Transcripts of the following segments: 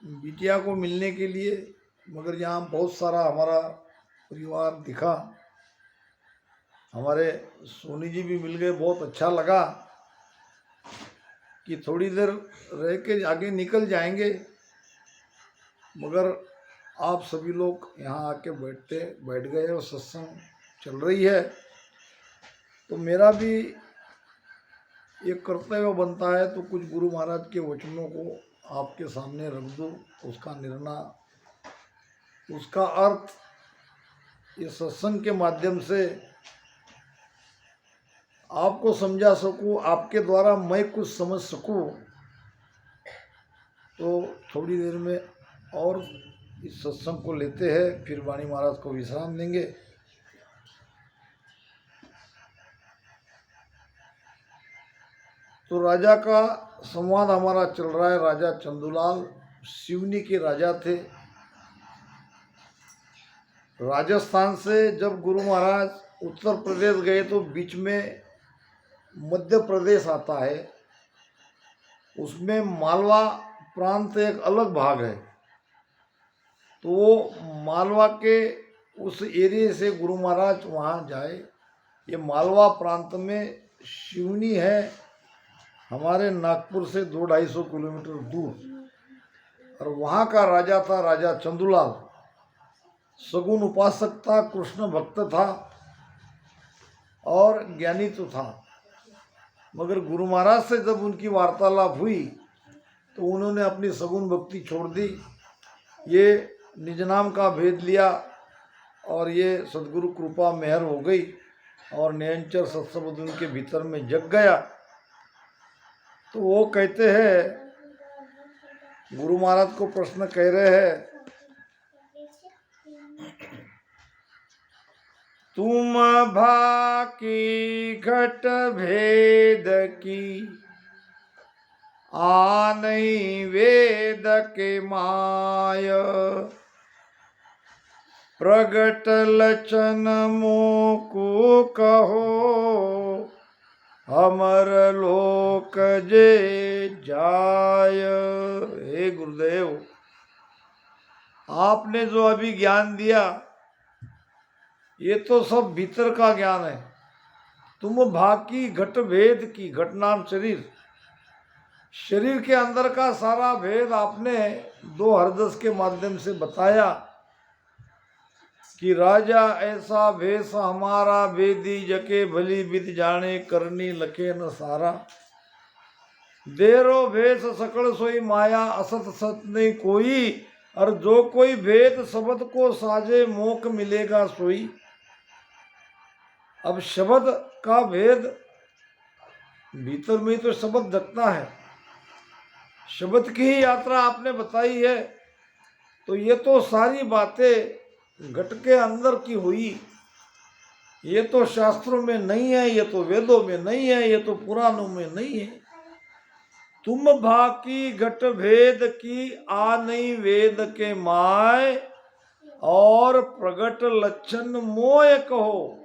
बिटिया को मिलने के लिए, मगर यहाँ बहुत सारा हमारा परिवार दिखा। हमारे सोनी जी भी मिल गए, बहुत अच्छा लगा कि थोड़ी देर रह के आगे निकल जाएंगे, मगर आप सभी लोग यहाँ आके बैठ गए और सत्संग चल रही है। तो मेरा भी एक कर्तव्य बनता है, तो कुछ गुरु महाराज के वचनों को आपके सामने रख दो, उसका निर्णय, उसका अर्थ ये सत्संग के माध्यम से आपको समझा सकूं, आपके द्वारा मैं कुछ समझ सकूं। तो थोड़ी देर में और इस सत्संग को लेते हैं, फिर वाणी महाराज को विश्राम देंगे। तो राजा का संवाद हमारा चल रहा है। राजा चंदूलाल सिवनी के राजा थे। राजस्थान से जब गुरु महाराज उत्तर प्रदेश गए तो बीच में मध्य प्रदेश आता है, उसमें मालवा प्रांत एक अलग भाग है। तो वो मालवा के उस एरिया से गुरु महाराज वहाँ जाए। ये मालवा प्रांत में सिवनी है, हमारे नागपुर से 200-250 किलोमीटर दूर। और वहाँ का राजा था राजा चंदूलाल। सगुन उपासक था, कृष्ण भक्त था और ज्ञानी तो था। मगर गुरु महाराज से जब उनकी वार्तालाप हुई तो उन्होंने अपनी सगुन भक्ति छोड़ दी, ये निज नाम का भेद लिया और ये सदगुरु कृपा मेहर हो गई और निरंतर सत्संग उनके भीतर में जग गया। तो वो कहते हैं, गुरु महाराज को प्रश्न कह रहे हैं, तुम भाकी घट भेद की आनई वेद के माय, प्रगट लचन मोकु कहो, अमर लोक जे जाय। हे गुरुदेव, आपने जो अभी ज्ञान दिया ये तो सब भीतर का ज्ञान है। तुम भाकी घट भेद की, घट नाम शरीर, शरीर के अंदर का सारा भेद आपने 2 हरदस के माध्यम से बताया कि राजा ऐसा भेष हमारा भेदी, जके भली विद जाने करनी लखे न सारा। देरो भेष सकल सोई माया, असत सत नहीं कोई, और जो कोई भेद शब्द को साजे मोक मिलेगा सोई। अब शब्द का भेद भीतर में तो शब्द जगता है, शब्द की ही यात्रा आपने बताई है। तो ये तो सारी बातें घट के अंदर की हुई, ये तो शास्त्रों में नहीं है, ये तो वेदों में नहीं है, ये तो पुराणों में नहीं है। तुम भाकी घट भेद की आ नहीं वेद के माय, और प्रगट लक्षण मोय कहो,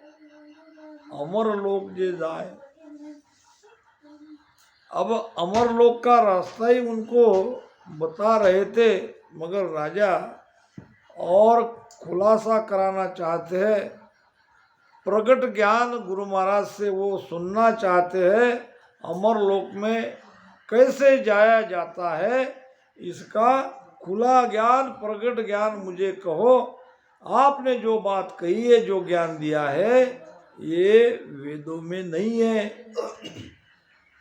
अमर लोक जे जाए। अब अमर लोक का रास्ता ही उनको बता रहे थे, मगर राजा और खुलासा कराना चाहते हैं। प्रगट ज्ञान गुरु महाराज से वो सुनना चाहते हैं, अमर लोक में कैसे जाया जाता है, इसका खुला ज्ञान, प्रगट ज्ञान मुझे कहो। आपने जो बात कही है, जो ज्ञान दिया है, ये वेदों में नहीं है।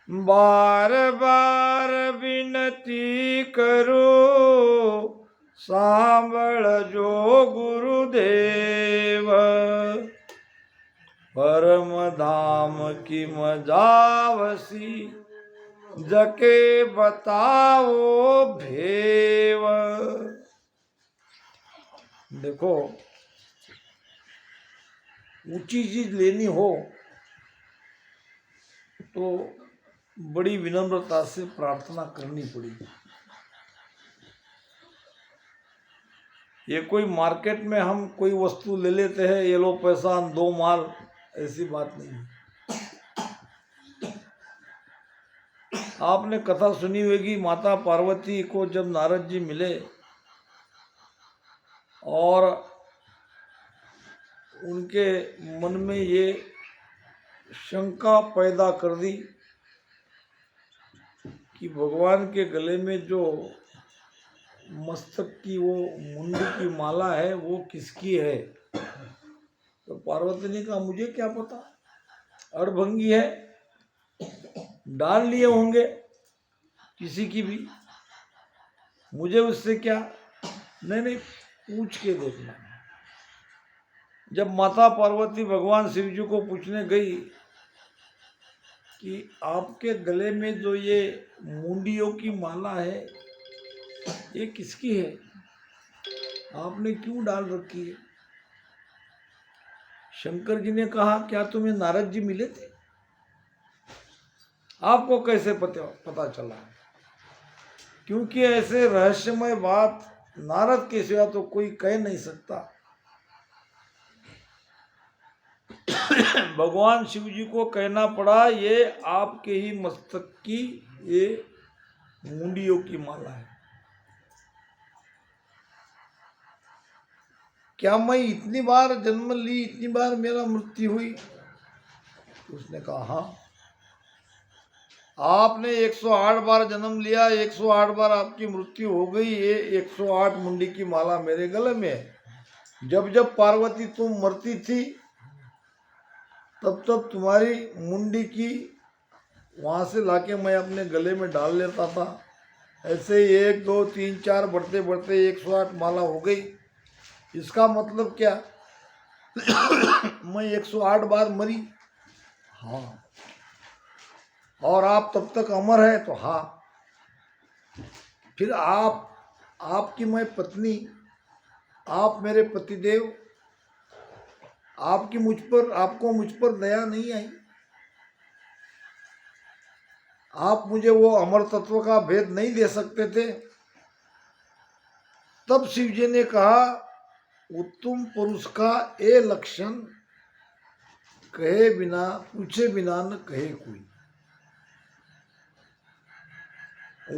बार बार विनती करो, सांभळ जो गुरुदेव, परम धाम की मजावसी, जके बताओ भेव। देखो, ऊंची चीज लेनी हो तो बड़ी विनम्रता से प्रार्थना करनी पड़ेगी। ये कोई मार्केट में हम कोई वस्तु ले लेते हैं, ये लो पैसा दो माल, ऐसी बात नहीं है। आपने कथा सुनी होगी, माता पार्वती को जब नारद जी मिले और उनके मन में ये शंका पैदा कर दी कि भगवान के गले में जो मस्तक की वो मुंडी की माला है वो किसकी है। तो पार्वती ने कहा मुझे क्या पता, अड़भंगी है, डाल लिए होंगे किसी की भी, मुझे उससे क्या। नहीं, पूछ के देखना। जब माता पार्वती भगवान शिव जी को पूछने गई कि आपके गले में जो ये मुंडियों की माला है ये किसकी है, आपने क्यों डाल रखी है। शंकर जी ने कहा क्या तुम्हें नारद जी मिले थे, आपको कैसे पता चला। क्योंकि ऐसे रहस्यमय बात नारद के सिवा तो कोई कह नहीं सकता। भगवान शिव जी को कहना पड़ा ये आपके ही मस्तक की ये मुंडियों की माला है। क्या मैं इतनी बार जन्म ली, इतनी बार मेरा मृत्यु हुई। उसने कहा हाँ, आपने 108 बार जन्म लिया, 108 बार आपकी मृत्यु हो गई, ये 108 मुंडी की माला मेरे गले में है। जब जब पार्वती तुम मरती थी तब तब तुम्हारी मुंडी की वहाँ से लाके मैं अपने गले में डाल लेता था। ऐसे ही 1 2 3 4 बढ़ते बढ़ते 108 माला हो गई। इसका मतलब क्या मैं 108 बार मरी। हाँ, और आप तब तक अमर है। तो हाँ, फिर आपकी मैं पत्नी, आप मेरे पतिदेव, आपको मुझ पर दया नहीं आई। आप मुझे वो अमर तत्व का भेद नहीं दे सकते थे। तब शिव जी ने कहा उत्तम पुरुष का ये लक्षण कहे बिना, पूछे बिना न कहे कोई।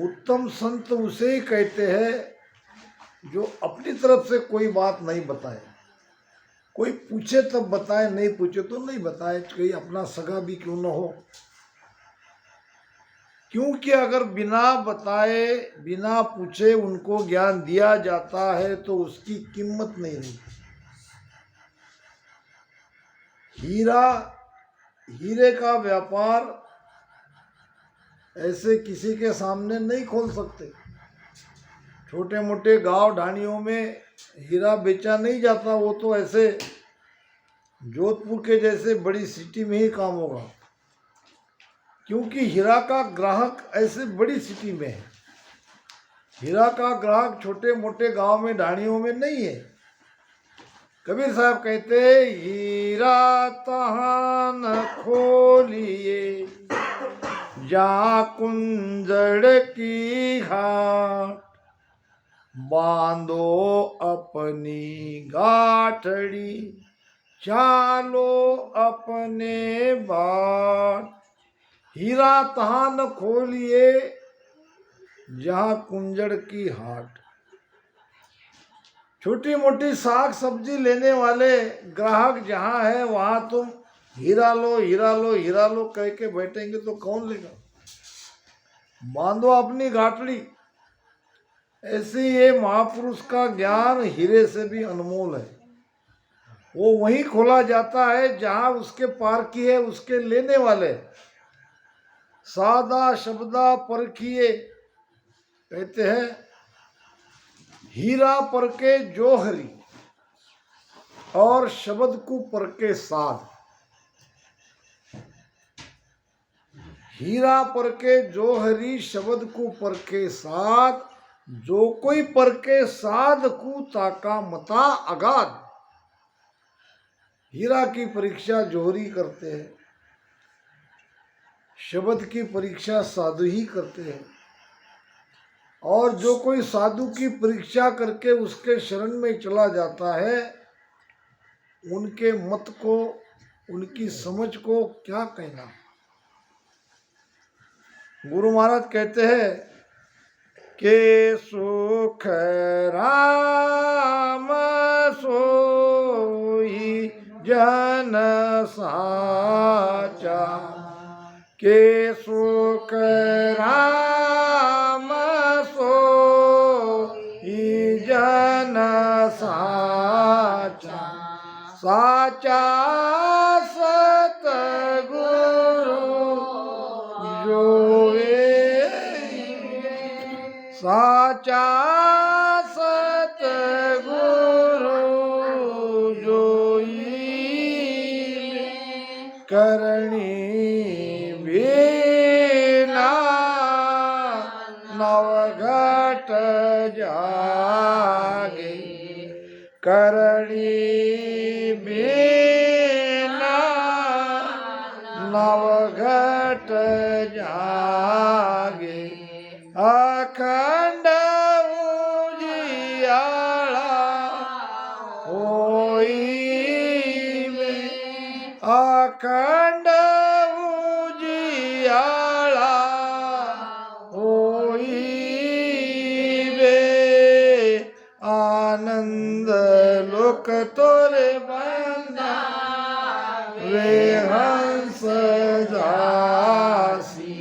उत्तम संत उसे ही कहते हैं जो अपनी तरफ से कोई बात नहीं बताए। कोई पूछे तब बताए, नहीं पूछे तो नहीं बताए, कोई अपना सगा भी क्यों न हो। क्योंकि अगर बिना बताए बिना पूछे उनको ज्ञान दिया जाता है तो उसकी कीमत नहीं रही। हीरे का व्यापार ऐसे किसी के सामने नहीं खोल सकते। छोटे मोटे गांव ढाणियों में हीरा बेचा नहीं जाता, वो तो ऐसे जोधपुर के जैसे बड़ी सिटी में ही काम होगा। क्योंकि हीरा का ग्राहक ऐसे बड़ी सिटी में है, हीरा का ग्राहक छोटे मोटे गांव में ढाणियों में नहीं है। कबीर साहब कहते हीरा तहाँ न खोलिए जा कुंजड़ की घाट, बांधो अपनी गाठड़ी चालो अपने बाट। हीरा तहाँ न खोलिए जहाँ कुंजड़ की हाट। छोटी मोटी साग सब्जी लेने वाले ग्राहक जहाँ है वहाँ तुम हीरा लो हीरा लो हीरा लो कह के बैठेंगे तो कौन लेगा। बांधो अपनी गाठड़ी। ऐसे ये महापुरुष का ज्ञान हीरे से भी अनमोल है। वो वहीं खोला जाता है जहाँ उसके पार की है, उसके लेने वाले। सादा शब्दा परखिए कहते हैं, हीरा परके जोहरी और शब्द को परके साध। हीरा परके जोहरी शब्द को परके साध, जो कोई परके साध को ताका मता अगाध। हीरा की परीक्षा जोहरी करते हैं, शब्द की परीक्षा साधु ही करते हैं। और जो कोई साधु की परीक्षा करके उसके शरण में चला जाता है, उनके मत को, उनकी समझ को क्या कहना। गुरु महाराज कहते हैं कि सुख राम सोई जन साचा, के सुख राम सोई जन साचा, साचा सतगुरु जोए, साचा सतगुरु जोई, करणी बिना नवघट जागे, करणी बिना नवघट जागे, अखंड उजियाला होई में, अखंड उजियाला होई बे, आनंद लोक तोरे बंदा वे हंस जासी,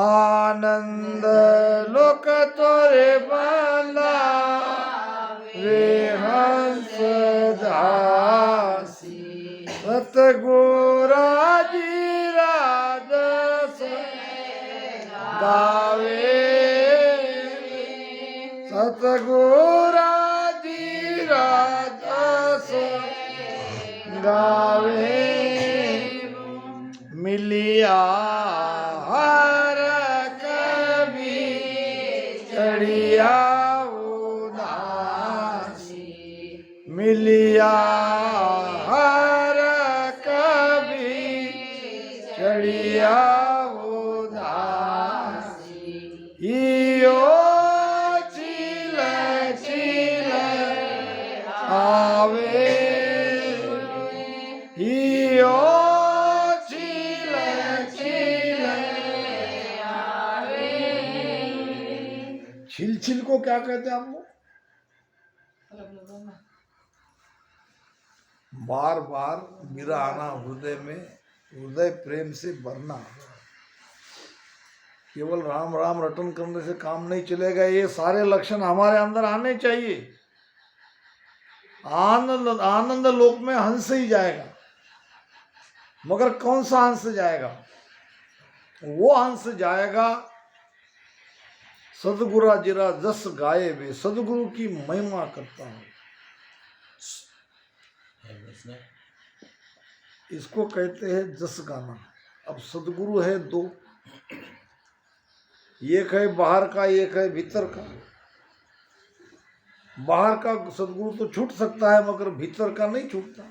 आनंद लोक तोरे बंदा वे हंस जासी, सतगुरा जी राजस गावे, सतगुरा जी राजस गावे, मिलिया हर कभी चढ़िया उदासी, मिलिया हर कभी चढ़िया उदासी, इयो चिल चिल आवे, इयो चिल चिल आवे। छिल छिल को क्या कहते हैं आप लोग? बार बार मेरा आना हृदय में, हृदय प्रेम से भरना। केवल राम राम रटन करने से काम नहीं चलेगा, ये सारे लक्षण हमारे अंदर आने चाहिए। आनंद आनंद लोक में हंस ही जाएगा, मगर कौन सा हंस जाएगा? वो हंस जाएगा सदगुरा जिरा जस गाए वे, सदगुरु की महिमा करता हूं। इसको कहते हैं जस गाना। अब सदगुरु है दो, एक है बाहर का, एक है भीतर का। बाहर का सदगुरु तो छूट सकता है, मगर भीतर का नहीं छूटता।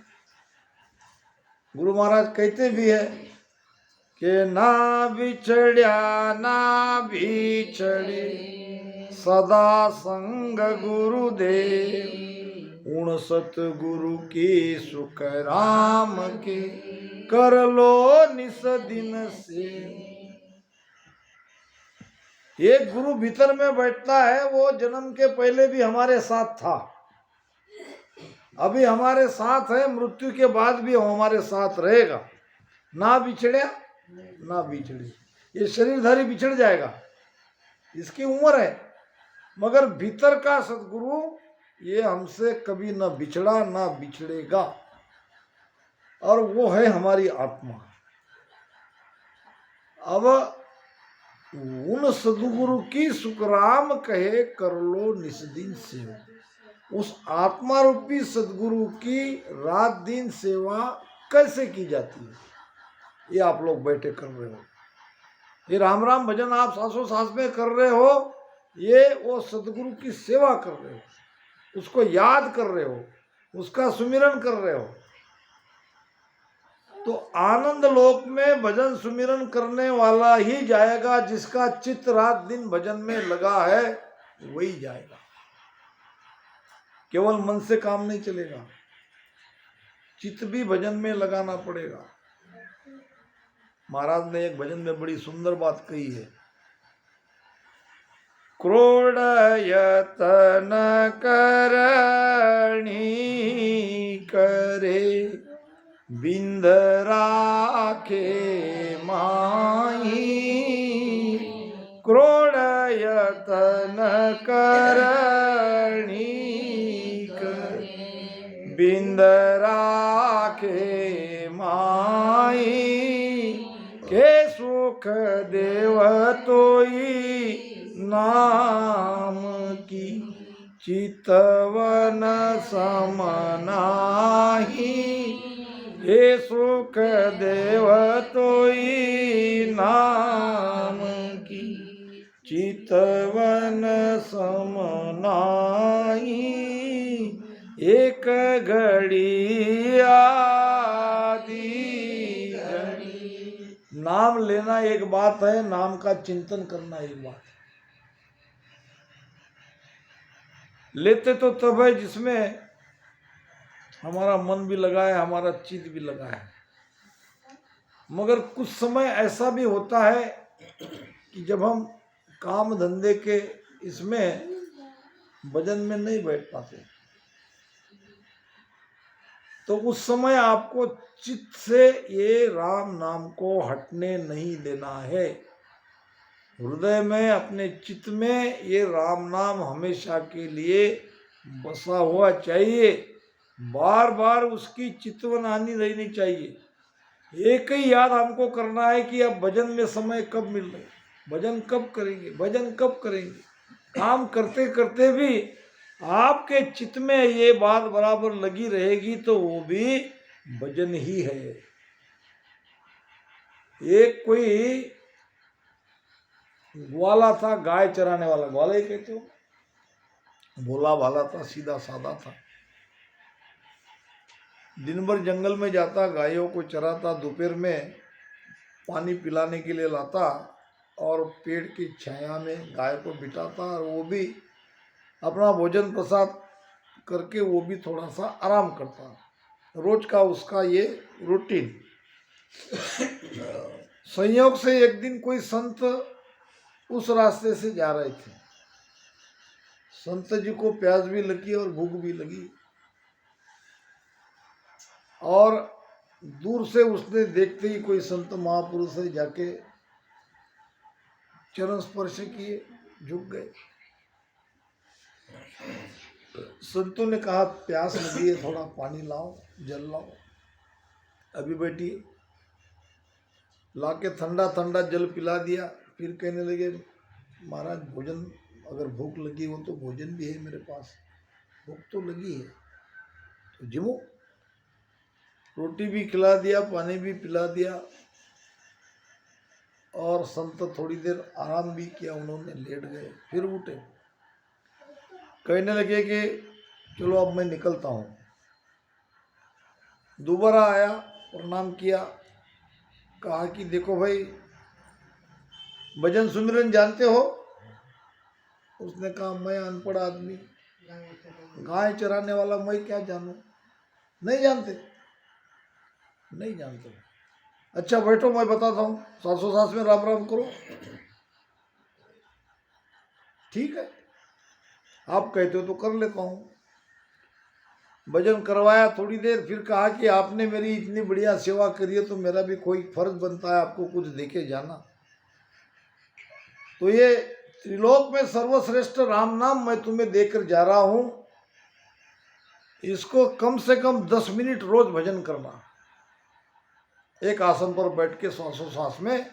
गुरु महाराज कहते भी है कि ना बिछड़िया ना बिछड़े सदा संग गुरुदेव, उन सतगुरु की सुख राम के कर लो निस दिन से। एक गुरु भीतर में बैठता है, वो जन्म के पहले भी हमारे साथ था, अभी हमारे साथ है, मृत्यु के बाद भी हमारे साथ रहेगा। ना बिछड़े ना बिछड़े, ये शरीरधारी बिछड़ जाएगा, इसकी उम्र है, मगर भीतर का सदगुरु ये हमसे कभी न बिछड़ा ना बिछड़ेगा, और वो है हमारी आत्मा। अब उन सदगुरु की सुखराम कहे कर लो निस्दिन सेवा, उस आत्मा रूपी सदगुरु की रात दिन सेवा कैसे की जाती है? ये आप लोग बैठे कर रहे हो, ये राम राम भजन आप सांसों सांस में कर रहे हो, ये वो सदगुरु की सेवा कर रहे हो, उसको याद कर रहे हो, उसका सुमिरन कर रहे हो। तो आनंद लोक में भजन सुमिरन करने वाला ही जाएगा, जिसका चित्त रात दिन भजन में लगा है वही जाएगा। केवल मन से काम नहीं चलेगा, चित्त भी भजन में लगाना पड़ेगा। महाराज ने एक भजन में बड़ी सुंदर बात कही है, क्रोड़ यतन करणी करे बिंद राखे माही, क्रोड़ यतन करणी करे बिंद राखे माही, के सुख देव तोई नाम की चितवन समनाही, हे सुख देव तोई नाम की चितवन समनाही, एक घड़ी आदि घड़ी। नाम लेना एक बात है, नाम का चिंतन करना एक बात है। लेते तो तब है जिसमें हमारा मन भी लगा है, हमारा चित्त भी लगा है, मगर कुछ समय ऐसा भी होता है कि जब हम काम धंधे के इसमें भजन में नहीं बैठ पाते, तो उस समय आपको चित्त से ये राम नाम को हटने नहीं देना है। हृदय में, अपने चित्त में ये राम नाम हमेशा के लिए बसा हुआ चाहिए, बार बार उसकी चितवनानी रहनी चाहिए। एक ही याद हमको करना है कि अब भजन में समय कब मिल रहा है, भजन कब करेंगे, भजन कब करेंगे। काम करते करते भी आपके चित्त में ये बात बराबर लगी रहेगी तो वो भी भजन ही है। एक कोई ग्वाला था, गाय चराने वाला, ग्वाला ही कहते हो, भोला भाला था, सीधा साधा था। दिन भर जंगल में जाता, गायों को चराता, दोपहर में पानी पिलाने के लिए लाता और पेड़ की छाया में गाय को बिठाता और वो भी अपना भोजन प्रसाद करके वो भी थोड़ा सा आराम करता। रोज का उसका ये रूटीन। संयोग से एक दिन कोई संत उस रास्ते से जा रहे थे। संत जी को प्यास भी लगी और भूख भी लगी, और दूर से उसने देखते ही कोई संत महापुरुष से जाके चरण स्पर्श किए, झुक गए। संतों ने कहा प्यास लगी है, थोड़ा पानी लाओ, जल लाओ। अभी बैठिए। लाके ठंडा ठंडा जल पिला दिया। फिर कहने लगे महाराज भोजन, अगर भूख लगी हो तो भोजन भी है मेरे पास, भूख तो लगी है तो जिमो। रोटी भी खिला दिया, पानी भी पिला दिया और संत थोड़ी देर आराम भी किया, उन्होंने लेट गए। फिर उठे, कहने लगे कि चलो अब मैं निकलता हूँ। दोबारा आया, प्रणाम किया, कहा कि देखो भाई भजन सुमिरन जानते हो? उसने कहा मैं अनपढ़ आदमी, गाय चराने वाला, मैं क्या जानूं? नहीं जानते? नहीं जानते। अच्छा बैठो, मैं बताता हूँ। सासों सास में राम राम करो। ठीक है, आप कहते हो तो कर लेता हूँ। भजन करवाया थोड़ी देर, फिर कहा कि आपने मेरी इतनी बढ़िया सेवा करी है तो मेरा भी कोई फर्ज बनता है आपको कुछ देके जाना। तो ये त्रिलोक में सर्वश्रेष्ठ राम नाम मैं तुम्हें देकर जा रहा हूं, इसको कम से कम 10 मिनट रोज भजन करना। एक आसन पर बैठ के सांसों सांस में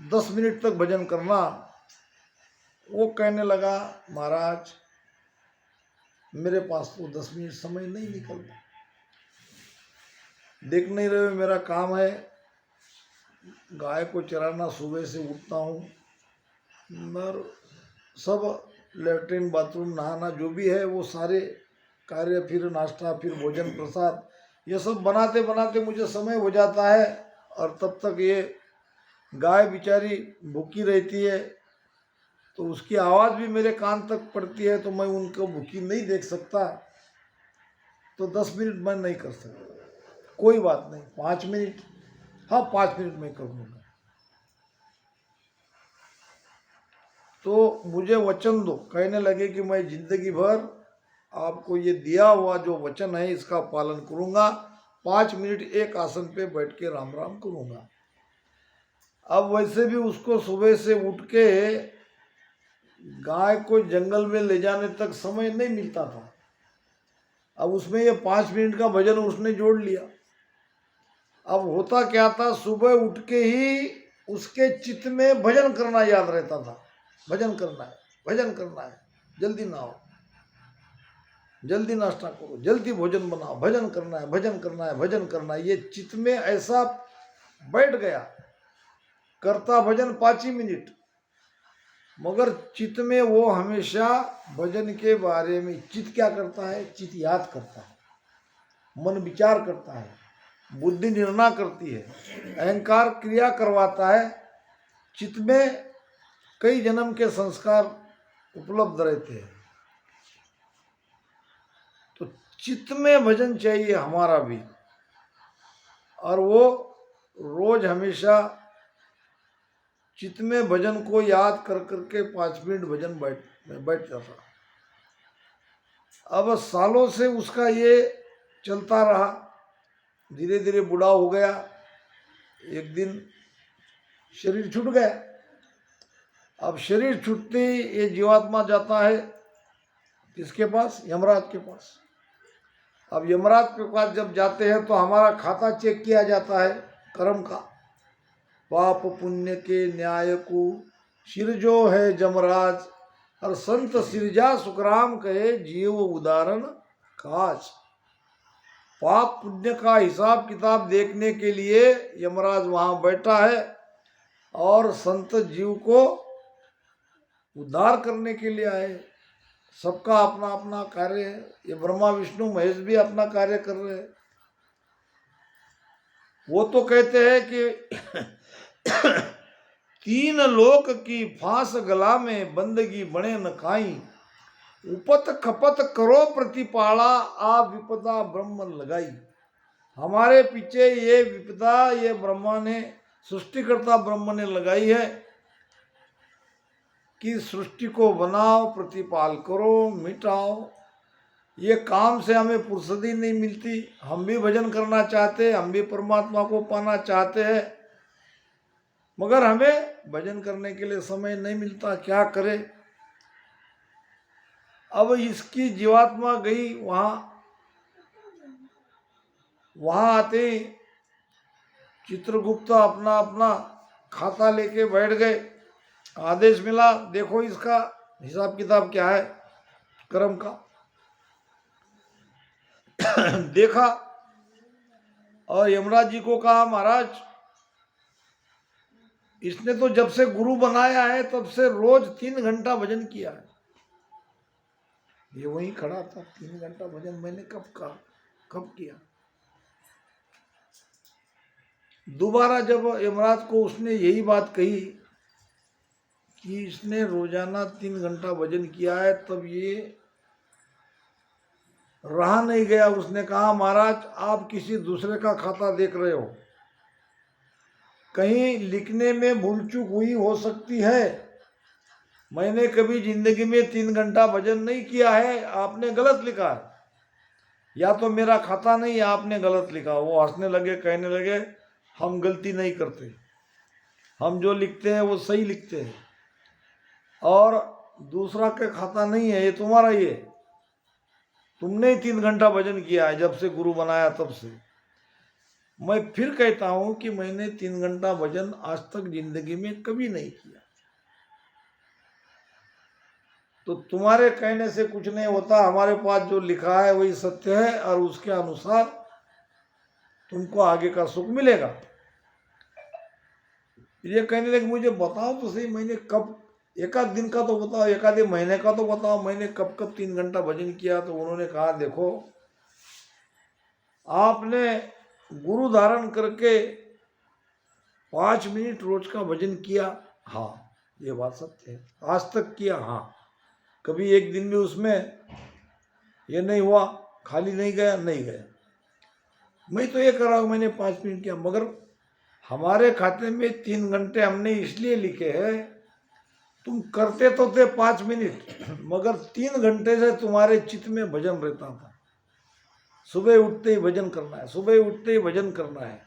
10 मिनट तक भजन करना। वो कहने लगा महाराज मेरे पास तो 10 मिनट समय नहीं निकलता, देख नहीं रहे मेरा काम है गाय को चराना, सुबह से उठता हूँ और सब लेटरिन बाथरूम नहाना जो भी है वो सारे कार्य, फिर नाश्ता, फिर भोजन प्रसाद, ये सब बनाते बनाते मुझे समय हो जाता है। और तब तक ये गाय बेचारी भूखी रहती है तो उसकी आवाज़ भी मेरे कान तक पड़ती है, तो मैं उनको भूखी नहीं देख सकता। तो 10 मिनट मैं नहीं कर सकता। कोई बात नहीं, 5 मिनट, हाँ 5 मिनट में कर दूंगा। तो मुझे वचन दो। कहने लगे कि मैं जिंदगी भर आपको ये दिया हुआ जो वचन है इसका पालन करूंगा, 5 मिनट एक आसन पे बैठ के राम राम करूंगा। अब वैसे भी उसको सुबह से उठ के गाय को जंगल में ले जाने तक समय नहीं मिलता था। अब उसमें ये 5 मिनट का भजन उसने जोड़ लिया। अब होता क्या था, सुबह उठ के ही उसके चित्त में भजन करना याद रहता था। भजन करना है, भजन करना है, जल्दी नहाओ, जल्दी नाश्ता करो, जल्दी भोजन बनाओ, भजन करना है, भजन करना है, भजन करना है। ये चित्त में ऐसा बैठ गया। करता भजन 5 ही मिनट, मगर चित्त में वो हमेशा भजन के बारे में। चित्त क्या करता है? चित्त याद करता है, मन विचार करता है, बुद्धि निर्णय करती है, अहंकार क्रिया करवाता है। चित्त में कई जन्म के संस्कार उपलब्ध रहते हैं। तो चित्त में भजन चाहिए हमारा भी, और वो रोज हमेशा चित्त में भजन को याद कर करके 5 मिनट भजन बैठ जाता। अब सालों से उसका ये चलता रहा। धीरे धीरे बूढ़ा हो गया। एक दिन शरीर छूट गया। अब शरीर छूटते ही ये जीवात्मा जाता है किसके पास? यमराज के पास। अब यमराज के पास जब जाते हैं तो हमारा खाता चेक किया जाता है कर्म का। पाप पुण्य के न्याय को सिरजो है जमराज, और संत सिरजा सुखराम कहे जीव उदाहरण काज। पाप पुण्य का हिसाब किताब देखने के लिए यमराज वहां बैठा है, और संत जीव को उद्धार करने के लिए आए। सबका अपना अपना कार्य है। ये ब्रह्मा विष्णु महेश भी अपना कार्य कर रहे हैं। वो तो कहते हैं कि 3 लोक की फांस गला में बंदगी बने न खाई, उपत खपत करो प्रतिपाला आ विपदा ब्रह्म लगाई। हमारे पीछे ये विपदा ये ब्रह्मा ने, सृष्टिकर्ता ब्रह्म ने लगाई है कि सृष्टि को बनाओ, प्रतिपाल करो, मिटाओ। ये काम से हमें फुर्सती नहीं मिलती। हम भी भजन करना चाहते हैं, हम भी परमात्मा को पाना चाहते हैं, मगर हमें भजन करने के लिए समय नहीं मिलता। क्या करे? अब इसकी जीवात्मा गई वहां आते चित्रगुप्त अपना अपना खाता लेके बैठ गए। आदेश मिला, देखो इसका हिसाब किताब क्या है कर्म का। देखा और यमराज जी को कहा, महाराज इसने तो जब से गुरु बनाया है तब से रोज 3 घंटा भजन किया है। ये वहीं खड़ा था। 3 घंटा भजन मैंने कब कहा, कब किया? दोबारा जब यमराज को उसने यही बात कही कि इसने रोजाना 3 घंटा भजन किया है, तब ये रहा नहीं गया। उसने कहा, महाराज आप किसी दूसरे का खाता देख रहे हो, कहीं लिखने में भूल चूक हुई हो सकती है। मैंने कभी जिंदगी में 3 घंटा भजन नहीं किया है, आपने गलत लिखा है। या तो मेरा खाता नहीं, आपने गलत लिखा। वो हंसने लगे, कहने लगे, हम गलती नहीं करते, हम जो लिखते हैं वो सही लिखते हैं, और दूसरा का खाता नहीं है, ये तुम्हारा ही है। तुमने ही 3 घंटा भजन किया है जब से गुरु बनाया तब से। मैं फिर कहता हूं कि मैंने 3 घंटा भजन आज तक जिंदगी में कभी नहीं किया। तो तुम्हारे कहने से कुछ नहीं होता। हमारे पास जो लिखा है वही सत्य है, और उसके अनुसार तुमको आगे का सुख मिलेगा। ये कहने लगे, मुझे बताओ तो सही, मैंने कब, एक आध दिन का तो बताओ, एक आधे महीने का तो बताओ, मैंने कब कब 3 घंटा भजन किया। तो उन्होंने कहा, देखो आपने गुरु धारण करके 5 मिनट रोज का भजन किया, हाँ ये बात सत्य है। आज तक किया, हाँ। कभी एक दिन भी उसमें ये नहीं हुआ, खाली नहीं गया, नहीं गया। मैं तो ये कर रहा हूँ, मैंने 5 मिनट किया, मगर हमारे खाते में 3 घंटे हमने इसलिए लिखे हैं, तुम करते तो थे 5 मिनट, मगर 3 घंटे से तुम्हारे चित्त में भजन रहता था। सुबह उठते ही भजन करना है, सुबह उठते ही भजन करना है।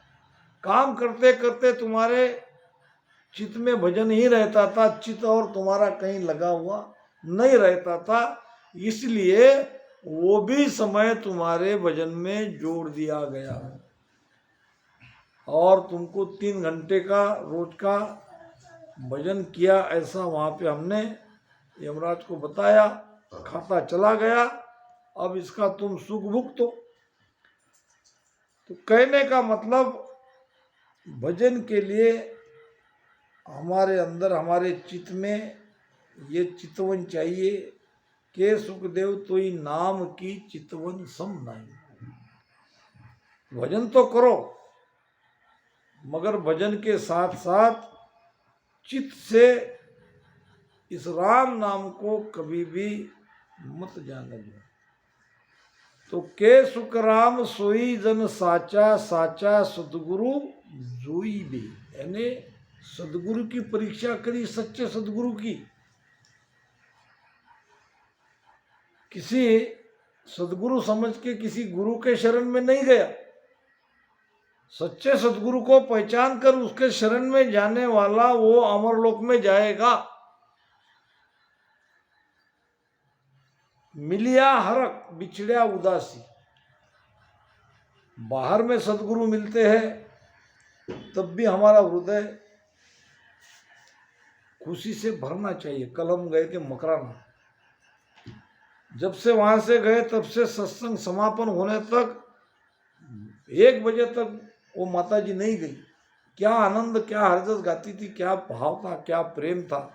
काम करते करते तुम्हारे चित्त में भजन ही रहता था, चित्त और तुम्हारा कहीं लगा हुआ नहीं रहता था। इसलिए वो भी समय तुम्हारे भजन में जोड़ दिया गया और तुमको 3 घंटे का रोज का भजन किया, ऐसा वहाँ पे हमने यमराज को बताया। खाता चला गया, अब इसका तुम सुख भुगतो। तो कहने का मतलब, भजन के लिए हमारे अंदर, हमारे चित्त में ये चितवन चाहिए के सुखदेव तोई नाम की चितवन सम नहीं। भजन तो करो, मगर भजन के साथ साथ चित्त से इस राम नाम को कभी भी मत जाने दो। तो के सुख राम सोई जन साचा, साचा सदगुरु जोई भी। यानी सदगुरु की परीक्षा करी, सच्चे सदगुरु की। किसी सदगुरु समझ के किसी गुरु के शरण में नहीं गया। सच्चे सदगुरु को पहचान कर उसके शरण में जाने वाला वो अमरलोक में जाएगा। मिलिया हरक बिछड़िया उदासी। बाहर में सदगुरु मिलते हैं तब भी हमारा हृदय खुशी से भरना चाहिए। कल हम गए थे मकराना, जब से वहां से गए तब से सत्संग समापन होने तक 1 बजे तक वो माता जी नहीं गई। क्या आनंद, क्या हरजस गाती थी, क्या भाव था, क्या प्रेम था।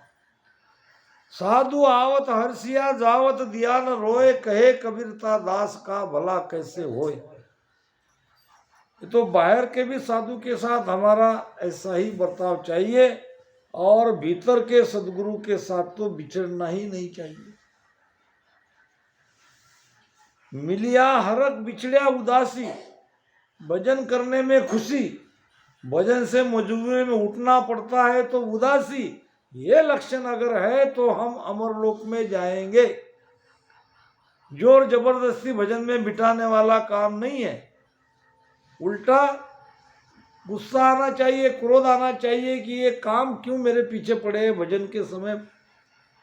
साधु आवत हर्षिया जावत दिया न रोए, कहे कबीरता दास का भला कैसे होए। तो बाहर के भी साधु के साथ हमारा ऐसा ही बर्ताव चाहिए और भीतर के सदगुरु के साथ तो बिछड़ना ही नहीं चाहिए। मिलिया हरक बिछड़िया उदासी। भजन करने में खुशी, भजन से मजबूरी में उठना पड़ता है तो उदासी। ये लक्षण अगर है तो हम अमरलोक में जाएंगे। जोर जबरदस्ती भजन में बिठाने वाला काम नहीं है। उल्टा गुस्सा आना चाहिए, क्रोध आना चाहिए कि ये काम क्यों मेरे पीछे पड़े हैं। भजन के समय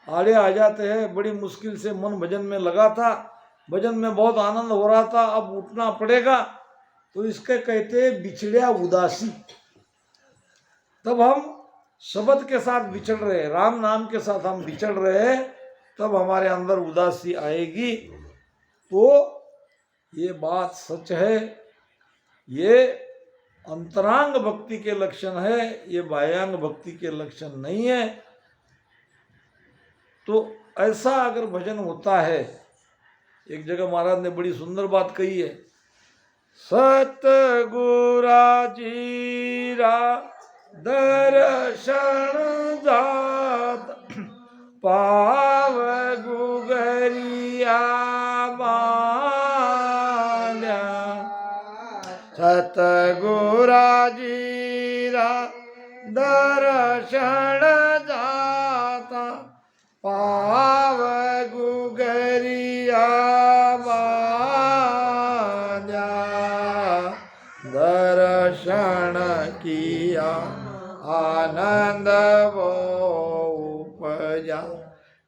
आड़े आ जाते हैं। बड़ी मुश्किल से मन भजन में लगा था, भजन में बहुत आनंद हो रहा था, अब उठना पड़ेगा, तो इसके कहते हैं बिछड़िया उदासी। तब हम शब्द के साथ बिछड़ रहे हैं, राम नाम के साथ हम बिछड़ रहे हैं, तब हमारे अंदर उदासी आएगी। तो ये बात सच है, ये अंतरांग भक्ति के लक्षण है, ये बाह्यांग भक्ति के लक्षण नहीं है। तो ऐसा अगर भजन होता है, एक जगह महाराज ने बड़ी सुंदर बात कही है, सतगुरा जीरा दर्शन जात पाव गुगरिया मान्या। सतगुरा जीरा दर्शन जाता पाव गुगरिया मान्या। दर्शन किया आनंद वो उपजा,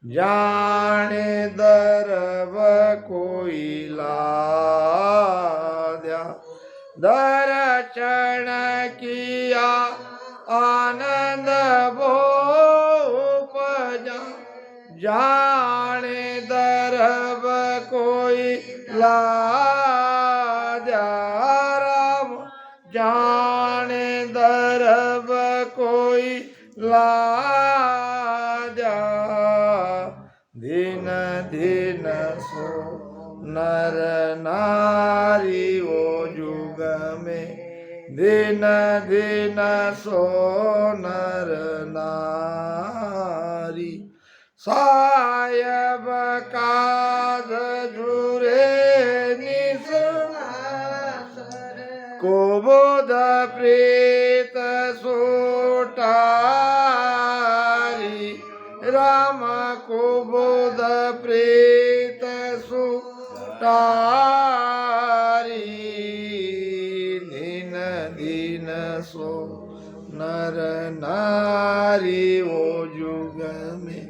जाने दरब कोई लाद्या। दर्शन किया आनंद वो उपजा, जाने दरब कोई लाद्या। राम जाने दरब कोई लाद्या। दिन दिन सो नर नारी वो जुग में, दिन दिन सो नर नारी। सायब काज जुरे निस को बोध प्रीत सुटारी राम को बोध प्रीत सुटारी दीन दीन सो नर नारी वो जुग में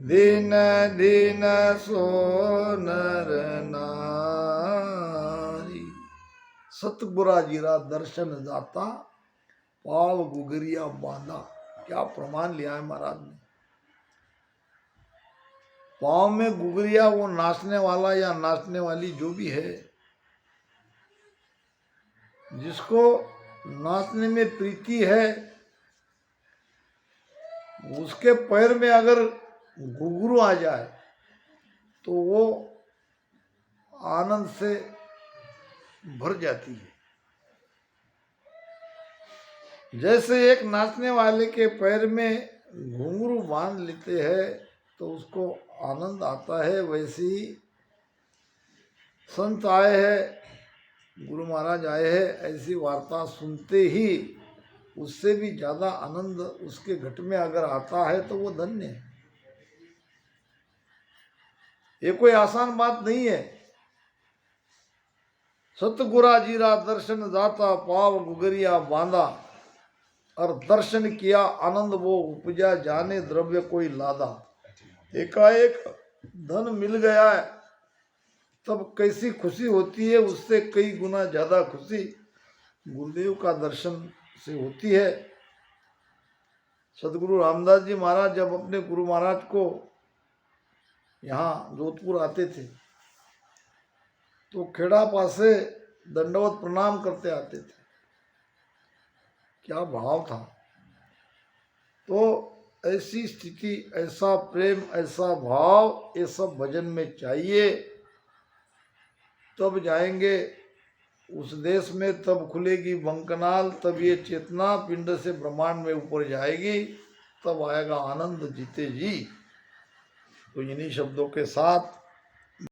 दिन दिन सो नर नारी सतगुरा जीरा दर्शन जाता पाव गुगरिया बांधा। क्या प्रमाण लिया है महाराज ने। पाव में गुगरिया वो नाचने वाला या नाचने वाली जो भी है, जिसको नाचने में प्रीति है, उसके पैर में अगर घुंघरू आ जाए तो वो आनंद से भर जाती है। जैसे एक नाचने वाले के पैर में घुंघरू बांध लेते हैं तो उसको आनंद आता है, वैसे ही संत आए हैं, गुरु महाराज आए हैं, ऐसी वार्ता सुनते ही उससे भी ज़्यादा आनंद उसके घट में अगर आता है तो वो धन्य है। ये कोई आसान बात नहीं है। सतगुरा जीरा दर्शन जाता पाव गुगरिया बांधा, और दर्शन किया आनंद वो उपजा जाने द्रव्य कोई लादा। एकाएक धन मिल गया है तब कैसी खुशी होती है, उससे कई गुना ज्यादा खुशी गुरुदेव का दर्शन से होती है। सदगुरु रामदास जी महाराज जब अपने गुरु महाराज को यहाँ जोधपुर आते थे तो खेड़ा पासे दंडवत प्रणाम करते आते थे। क्या भाव था। तो ऐसी स्थिति, ऐसा प्रेम, ऐसा भाव, ये सब भजन में चाहिए। तब जाएंगे उस देश में, तब खुलेगी बंकनाल, तब ये चेतना पिंड से ब्रह्मांड में ऊपर जाएगी, तब आएगा आनंद जीते जी। तो इन्हीं शब्दों के साथ